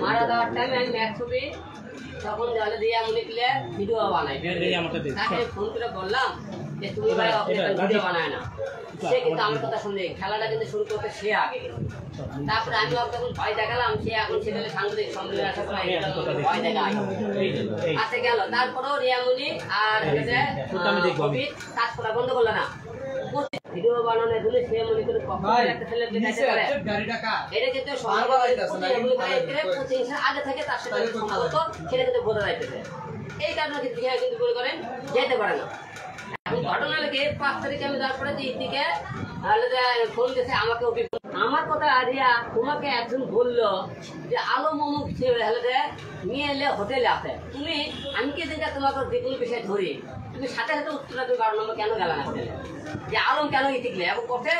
মারা দেওয়ার টাইমে আমি ম্যাচ ছবি তখন জলে দিয়ে আমি লিখলে ভিডিও বানাই। তাকে ফোন করে বললাম যে তুমি ভাই ভিডিও বানায় না। সে কিন্তু আমার কথা শুনে খেলাটা কিন্তু শুরু করতে সে আগে। তারপরে আমি তখন ভয় দেখালাম, সে এখন সেখানে সাংবাদিক সম্মেলনে আসার পরে ভয় দেখায় আচ্ছা গেল। তারপরেও রিয়ামণি আর কাজ করা বন্ধ করলো না। ভিডিও বানানোর জন্য সে মনে করে একটা ছেলেকে দেখাতে পারে এটা কিন্তু আগে থেকে তার সাথে সম্ভবত সেটা কিন্তু বোঝা যাইতেছে। এই কারণে কিন্তু মনে করেন যেতে পারে না। ঘটনা লেগে 5 তারিখে আমি তারপরে দিকে ফোন দিয়েছে আমাকে। আমার কথা রিয়া তোমাকে একজন বললো যে আলো মমুক নিয়ে এলে হোটেলে আছে, তুমি আমি কে দিকে তোমাকে যে কোনো বিষয় ধরি, তুমি সাথে সাথে উত্তর তুমি 12 নম্বর কেন গেল না হোটেলে? যে আলম কেন ইতিকলে এখন পথে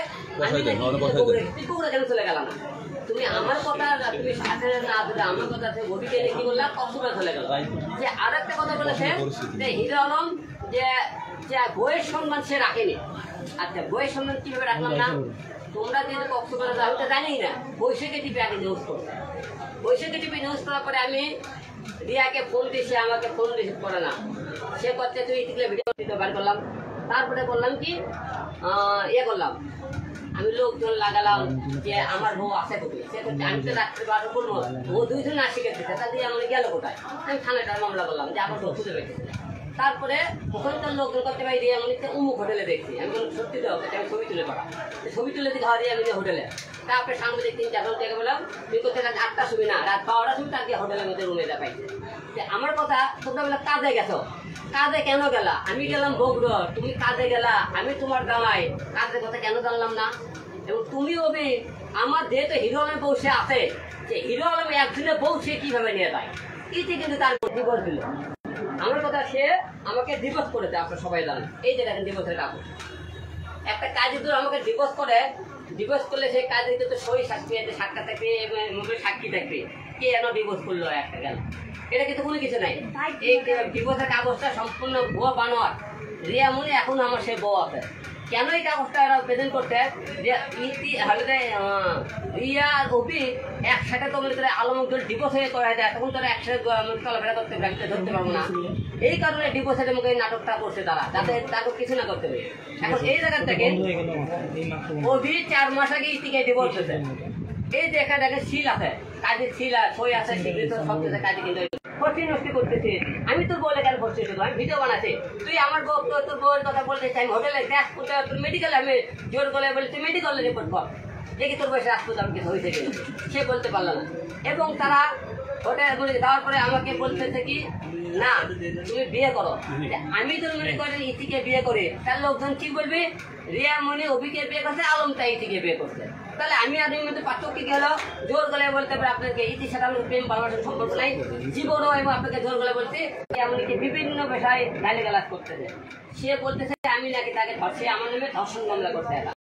কেন চলে গেল না? তুমি আমার কথা তুমি সাথে না দিলে আমার কথা গভীরে কি বললাম কক্সবাজার চলে গেল। যে আর একটা কথা বলেছে যে হিরো আলম যে বইয়ের সম্মান সে রাখেনি। আচ্ছা বইয়ের সম্মান কিভাবে রাখলাম না? তোমরা যে কক্সবাজার যাও ওটা জানি না, বৈশাখী টিপে আগে নিউজ করছে। বৈশাখী টিপে নিউজ করার পরে আমি রিয়াকে ফোন দিয়েছি, আমাকে ফোন রিসিভ করে না। সে করছে তুই ইতিকলে ভিডিও দিতে বার করলাম। তারপরে বললাম কি করলাম আমি লোকজন লাগালাম যে আমার বউ আছে কোথায়। সে করছে আমি তো রাত্রে 12 করবো, ও 2 জন আসি গেছে, তা দিয়ে আমি গেল কোথায়? আমি থানাটার মামলা করলাম যে আমার বউ খুঁজে পেয়েছে। তারপরে ওখানকার লোকজন করতে পারি দিয়ে আমি অমুক হোটেলে দেখছি। আমি বললাম সত্যি তো আমি ছবি তুলে করা, ছবি তুলে দিতে হয় আমি হোটেলে। তারপরে সাংবাদিক 3-4 জন থেকে বললাম তুই করতে 8টার ছবি না রাত 12টার ছবি তার দিয়ে হোটেলের মধ্যে রুমে দেখাইছে। যে আমার কথা তোমরা বলে কাজে গেছো, কাজে কেন গেলা? আমি গেলাম বগুড়া, তুমি কাজে গেলা, আমি তোমার জামাই, কাজের কথা কেন জানলাম না? এবং তুমি অবি আমার যেহেতু হিরো আলমের বউ সে আছে, যে হিরো আলম একদিনের বউ সে কিভাবে নিয়ে যায়? ইতি কিন্তু তার ডিভোর্স দিল। আমার কথা সে আমাকে ডিভোর্স করে দেয়, আপনারা সবাই জানেন। এই যে দেখেন ডিভোর্সের কাগজ, একটা কাজের দূর আমাকে ডিভোর্স করে, ডিভোর্স করলে সেই কাজের কিন্তু সই সাক্ষী আছে, সাক্ষাৎ থাকবে, সাক্ষী থাকবে, কে যেন ডিভোর্স করলো একটা গেল। এটা কিন্তু কোনো কিছু নাই। এই ডিভোর্সের কাগজটা সম্পূর্ণ ভুয়া বানোয়ার। রিয়া মনে এখন আমার সেই বউ আছে। কেন এই কাগজটা এরা প্রেজেন্ট করতে যে রিয়া আর অপি একসাথে তো মনে করে আলমগীর ডিভোর্স হয়ে করা যায়, তখন তোরা একসাথে চলাফেরা করতে ধরতে পারবো না। এই কারণে ডিভোর্সের মুখে নাটকটা করছে তারা, যাতে তাকে কিছু না করতে পারে। এখন এই জায়গা থেকে অপি 4 মাস আগে ইতিকে ডিভোর্স হয়েছে। এই যে এখানে দেখেন সিল আছে, কাজের সিল আর সই আছে, স্বীকৃত সব কিছু কাজে কিন্তু ফর্সি নষ্টি করতেছি। আমি তোর বলে কেন ফর্সি শুধু আমি ভিডিও বানাচ্ছি, তুই আমার বউ তোর বউয়ের কথা বলতে চাই হোটেলে দেখ তোর মেডিকেল, আমি জোর করে বলি তুই মেডিকেলে রিপোর্ট কর দেখি তোর বয়সে হাসপাতাল কিছু হয়েছে কিনা। সে বলতে পারলো না। এবং তারা হোটেল বলে দেওয়ার পরে আমাকে বলতেছে কি না তুমি বিয়ে করো। আমি তো মনে করি ইতিকে বিয়ে করে তার লোকজন কি বলবে? রিয়া মনে অভিকে বিয়ে করছে, আলমটা ইতিকে বিয়ে করছে। তাহলে আমি আর এর মধ্যে পার্থক্য কি হলো? জোর গলে বলতে পারে আপনাকে ইতির সাথে আমার প্রেম ভালোবাসার সম্পর্ক নাই, জীবনও এবং আপনাকে জোর গলে বলছে এমনকি বিভিন্ন পেশায় গালিগালাজ করতেছে। সে বলতেছে আমি নাকি তাকে ধরছে, আমার নামে ধর্ষণ মামলা করতে।